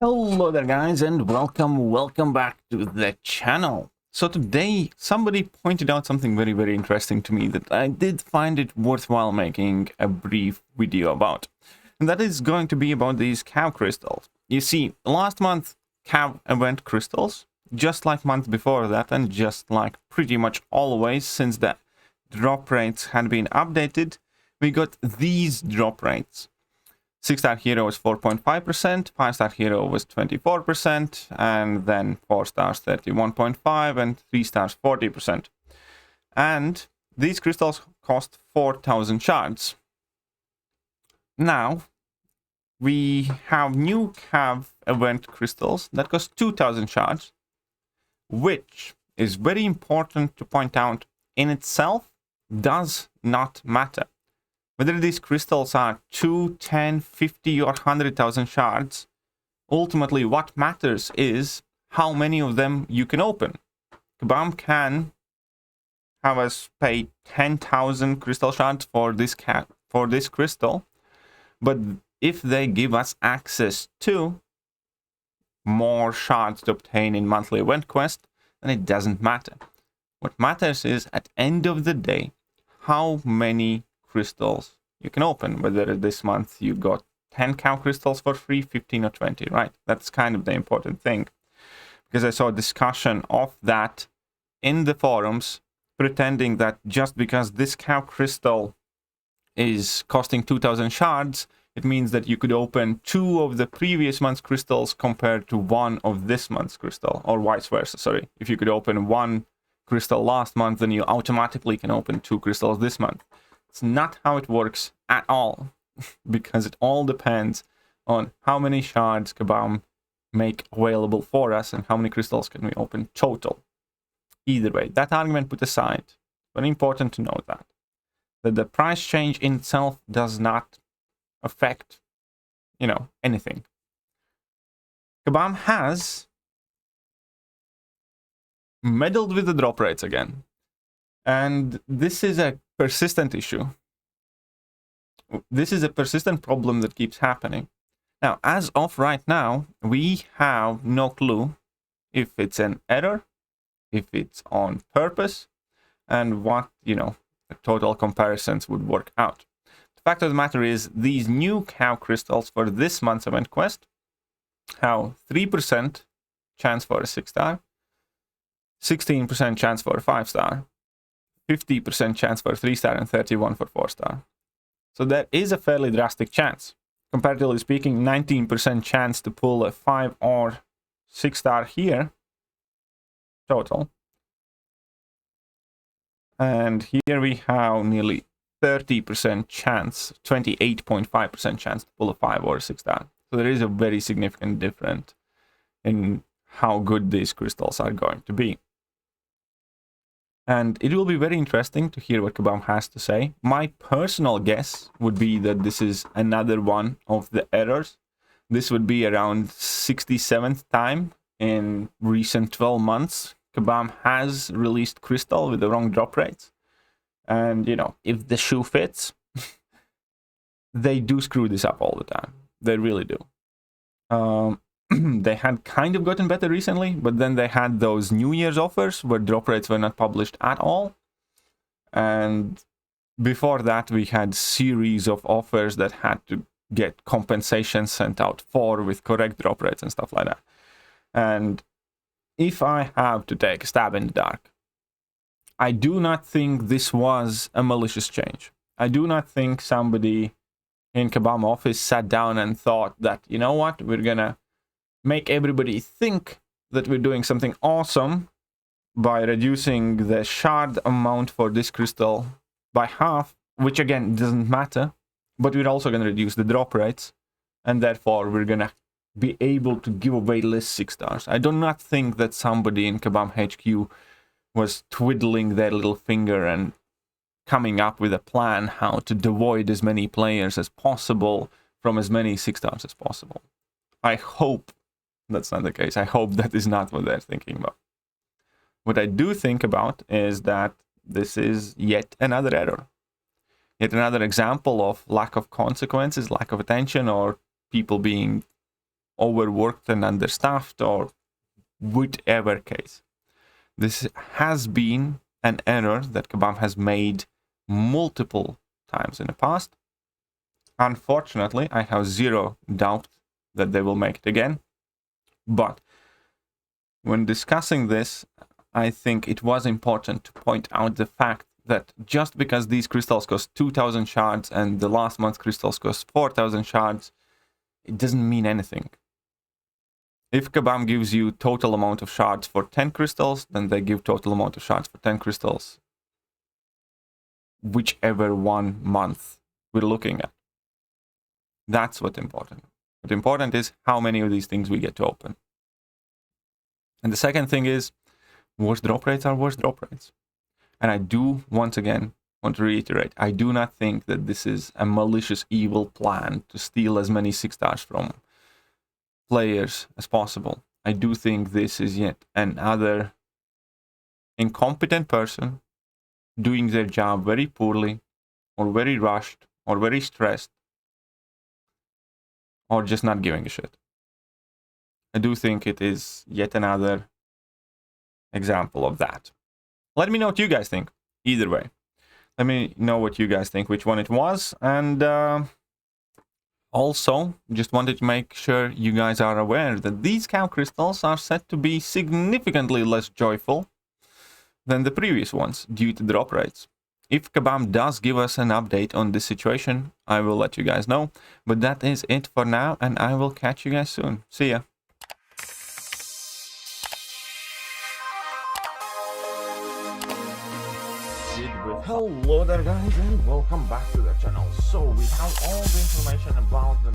Hello there guys, and welcome back to the channel. So today somebody pointed out something very interesting to me that I did find it worthwhile making a brief video about, and that is going to be about these cow crystals. You see, last month cow event crystals, just like month before that, and just like pretty much always since the drop rates had been updated, we got these drop rates. 6-star hero was 4.5%, 5-star hero was 24%, and then 4 stars 31.5%, and 3 stars 40%. And these crystals cost 4,000 shards. Now, we have new Cav event crystals that cost 2,000 shards, which is very important to point out in itself does not matter. Whether these crystals are 2, 10, 50 or 100,000 shards, ultimately what matters is how many of them you can open. Kabam can have us pay 10,000 crystal shards for this crystal, but if they give us access to more shards to obtain in monthly event quest, then it doesn't matter. What matters is, at end of the day, how many crystals you can open. Whether this month you got 10 cow crystals for free, 15 or 20, right? That's kind of the important thing, because I saw a discussion of that in the forums, pretending that just because this cow crystal is costing 2,000 shards, it means that you could open 2 of the previous month's crystals compared to 1 of this month's crystal, or vice versa. Sorry, if you could open 1 crystal last month, then you automatically can open 2 crystals this month. It's not how it works at all, because it all depends on how many shards Kabam make available for us and how many crystals can we open total. Either way, that argument put aside, very important to note that the price change in itself does not affect, anything. Kabam has meddled with the drop rates again. And this is a persistent issue. This is a persistent problem that keeps happening. Now, as of right now, we have no clue if it's an error, if it's on purpose, and what, the total comparisons would work out. The fact of the matter is, these new cow crystals for this month's event quest have 3% chance for a 6-star, 16% chance for a 5-star, 50% chance for 3-star, and 31 for 4-star. So there is a fairly drastic chance. Comparatively speaking, 19% chance to pull a 5 or 6-star here total. And here we have nearly 30% chance, 28.5% chance to pull a 5 or a 6-star. So there is a very significant difference in how good these crystals are going to be. And it will be very interesting to hear what Kabam has to say. My personal guess would be that this is another one of the errors. This would be around 67th time in recent 12 months Kabam has released crystal with the wrong drop rates. And, if the shoe fits, they do screw this up all the time. They really do. They had kind of gotten better recently, but then they had those New Year's offers where drop rates were not published at all. And before that, we had series of offers that had to get compensation sent out for with correct drop rates and stuff like that. And if I have to take a stab in the dark, I do not think this was a malicious change. I do not think somebody in Kabam office sat down and thought that, you know what, we're gonna make everybody think that we're doing something awesome by reducing the shard amount for this crystal by half, which again doesn't matter, but we're also going to reduce the drop rates, and therefore we're going to be able to give away less 6-stars. I do not think that somebody in Kabam HQ was twiddling their little finger and coming up with a plan how to devoid as many players as possible from as many 6-stars as possible. I hope that's not the case. I hope that is not what they're thinking about. What I do think about is that this is yet another error. Yet another example of lack of consequences, lack of attention, or people being overworked and understaffed or whatever case. This has been an error that Kebab has made multiple times in the past. Unfortunately, I have zero doubt that they will make it again. But when discussing this, I think it was important to point out the fact that just because these crystals cost 2,000 shards and the last month's crystals cost 4,000 shards, it doesn't mean anything. If Kabam gives you total amount of shards for 10 crystals, then they give total amount of shards for 10 crystals. Whichever 1 month we're looking at. That's what's important. What's important is how many of these things we get to open. And the second thing is, worst drop rates are worst drop rates. And I do, once again, want to reiterate, I do not think that this is a malicious, evil plan to steal as many 6 stars from players as possible. I do think this is yet another incompetent person doing their job very poorly, or very rushed, or very stressed, or just not giving a shit. I do think it is yet another example of that. Let me know what you guys think, either way. Let me know what you guys think, which one it was, and also, just wanted to make sure you guys are aware that these cow crystals are set to be significantly less joyful than the previous ones due to drop rates. If Kabam does give us an update on this situation, I will let you guys know. But that is it for now, and I will catch you guys soon. See ya. Hello there guys and welcome back to the channel. So we have all the information